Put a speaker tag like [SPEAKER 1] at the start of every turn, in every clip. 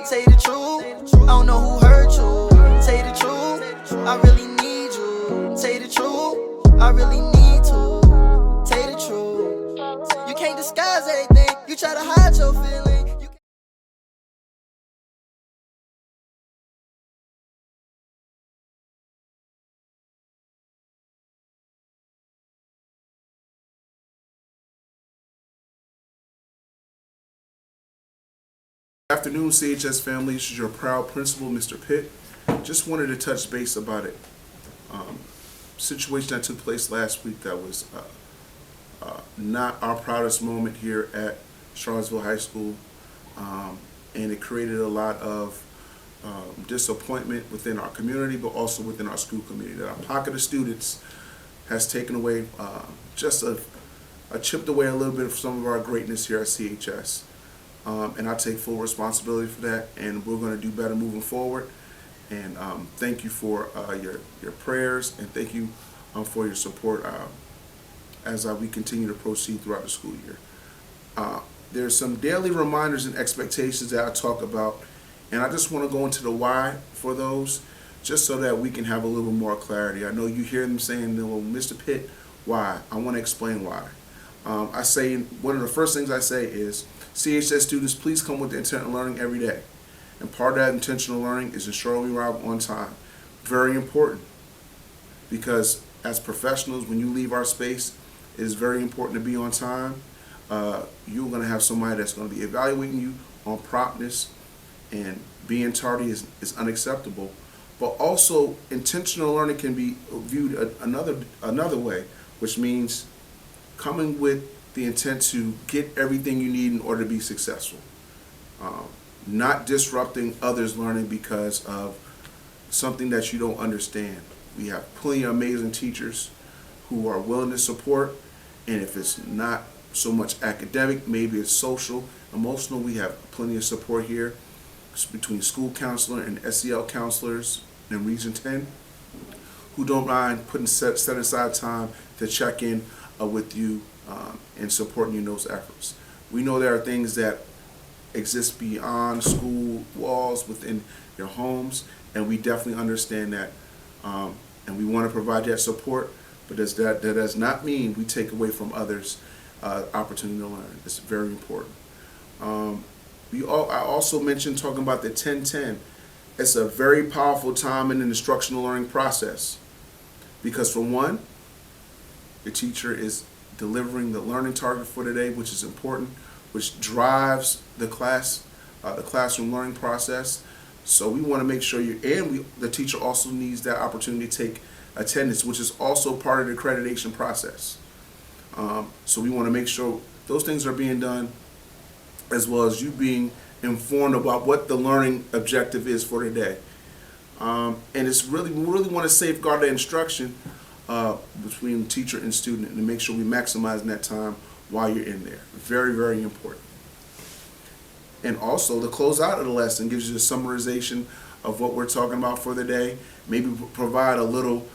[SPEAKER 1] Say the truth, I don't know who hurt you. Say the truth, I really need you. Say the truth, I really need to. Say the truth, you can't disguise everything. You try to hide your feelings.
[SPEAKER 2] Good afternoon, CHS family. This is your proud principal, Mr. Pitt. Just wanted to touch base about it. Situation that took place last week that was not our proudest moment here at Charlottesville High School, and it created a lot of disappointment within our community, but also within our school community. That our pocket of students has taken away, chipped away a little bit of some of our greatness here at CHS. And I take full responsibility for that, and we're going to do better moving forward. And thank you for your prayers, and thank you for your support as we continue to proceed throughout the school year. There's some daily reminders and expectations that I talk about, and I just want to go into the why for those, just so that we can have a little more clarity. I know you hear them saying, well, Mr. Pitt, why? I want to explain why. I say, one of the first things I say is, CHS students, please come with the intent of learning every day. And part of that intentional learning is ensuring we arrive on time. Very important, because as professionals, when you leave our space, it is very important to be on time. You're going to have somebody that's going to be evaluating you on promptness, and being tardy is unacceptable. But also, intentional learning can be viewed another way, which means coming with the intent to get everything you need in order to be successful. Not disrupting others' learning because of something that you don't understand. We have plenty of amazing teachers who are willing to support, and if it's not so much academic, maybe it's social, emotional, we have plenty of support here. It's between school counselor and SEL counselors in Region 10 who don't mind putting set aside time to check in with you and supporting you in those efforts. We know there are things that exist beyond school walls within your homes, and we definitely understand that, and we want to provide that support, but that does not mean we take away from others opportunity to learn. It's very important. I also mentioned talking about the 10-10. It's a very powerful time in the instructional learning process, because for one, the teacher is delivering the learning target for today, which is important, which drives the classroom learning process. So we want to make sure the teacher also needs that opportunity to take attendance, which is also part of the accreditation process. So we want to make sure those things are being done, as well as you being informed about what the learning objective is for today. And it's we really want to safeguard the instruction between teacher and student, and to make sure we maximize that time while you're in there. Very, very important. And also, the close out of the lesson gives you a summarization of what we're talking about for the day. Maybe provide a little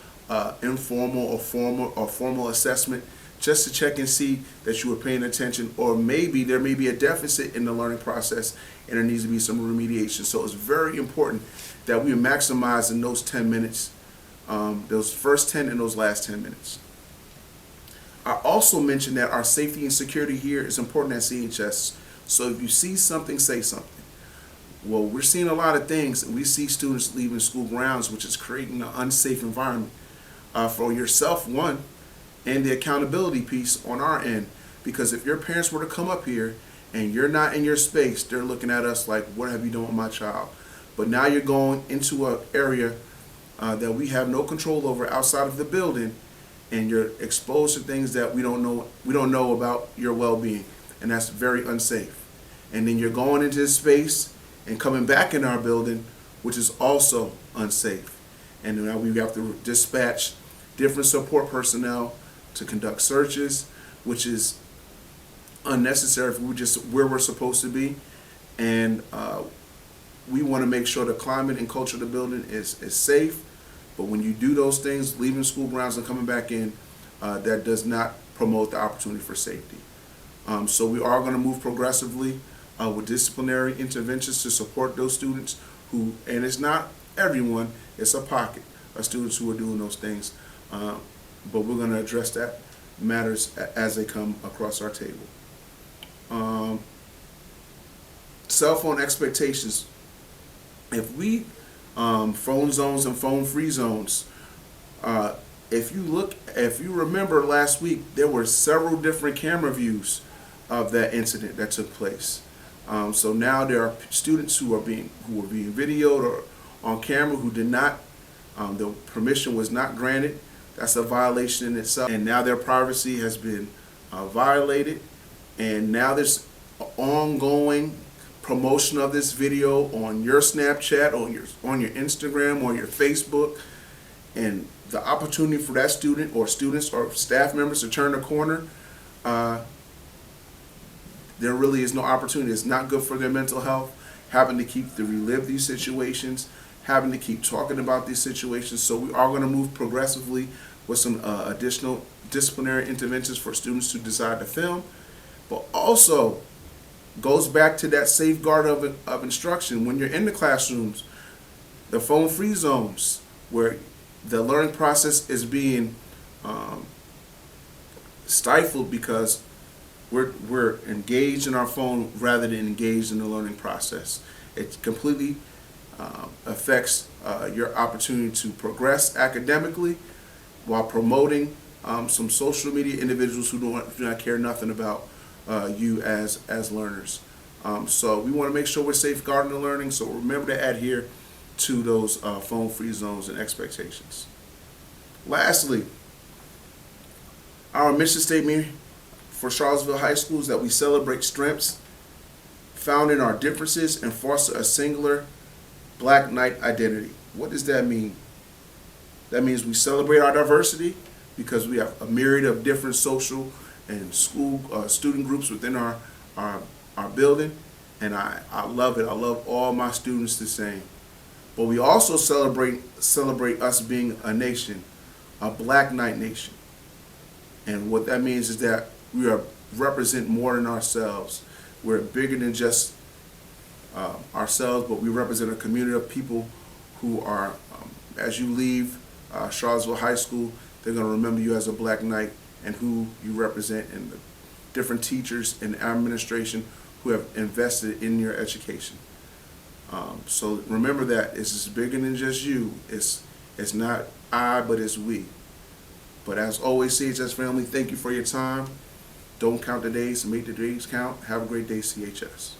[SPEAKER 2] informal or formal assessment, just to check and see that you were paying attention, or maybe there may be a deficit in the learning process and there needs to be some remediation. So it's very important that we maximize in those 10 minutes, those first 10 and those last 10 minutes. I also mentioned that our safety and security here is important at CHS. So if you see something, say something. Well, we're seeing a lot of things, and we see students leaving school grounds, which is creating an unsafe environment for yourself, one, and the accountability piece on our end. Because if your parents were to come up here and you're not in your space, they're looking at us like, what have you done with my child? But now you're going into an area that we have no control over outside of the building, and you're exposed to things that we don't know about your well-being, and that's very unsafe. And then you're going into this space and coming back in our building, which is also unsafe. And now we have to dispatch different support personnel to conduct searches, which is unnecessary if we're just where we're supposed to be. And we want to make sure the climate and culture of the building is safe. But when you do those things, leaving school grounds and coming back in, that does not promote the opportunity for safety. So we are going to move progressively with disciplinary interventions to support those students who, and it's not everyone, it's a pocket of students who are doing those things. But we're going to address that matters as they come across our table. Cell phone expectations. If we, phone zones and phone free zones, if you remember last week, there were several different camera views of that incident that took place. So now there are students who are being videoed or on camera who did not, the permission was not granted. That's a violation in itself, and now their privacy has been violated. And now there's ongoing promotion of this video on your Snapchat, on your Instagram, or your Facebook, and the opportunity for that student or students or staff members to turn the corner, there really is no opportunity. It's not good for their mental health, having to relive these situations, having to keep talking about these situations. So we are going to move progressively with some additional disciplinary interventions for students who decide to film, but also goes back to that safeguard of instruction. When you're in the classrooms, the phone-free zones, where the learning process is being stifled because we're engaged in our phone rather than engaged in the learning process. It completely affects your opportunity to progress academically while promoting some social media individuals who do not care nothing about you as learners. So we want to make sure we're safeguarding the learning, so remember to adhere to those phone-free zones and expectations. Lastly, our mission statement for Charlottesville High School is that we celebrate strengths found in our differences and foster a singular Black Knight identity. What does that mean? That means we celebrate our diversity because we have a myriad of different social and school student groups within our building, and I love it. I love all my students the same. But we also celebrate us being a nation, a Black Knight nation. And what that means is that we represent more than ourselves. We're bigger than just ourselves, but we represent a community of people who are, as you leave Charlottesville High School, they're going to remember you as a Black Knight and who you represent, and the different teachers and administration who have invested in your education. So remember that it's bigger than just you. It's not I, but it's we. But as always, CHS family, thank you for your time. Don't count the days, make the days count. Have a great day, CHS.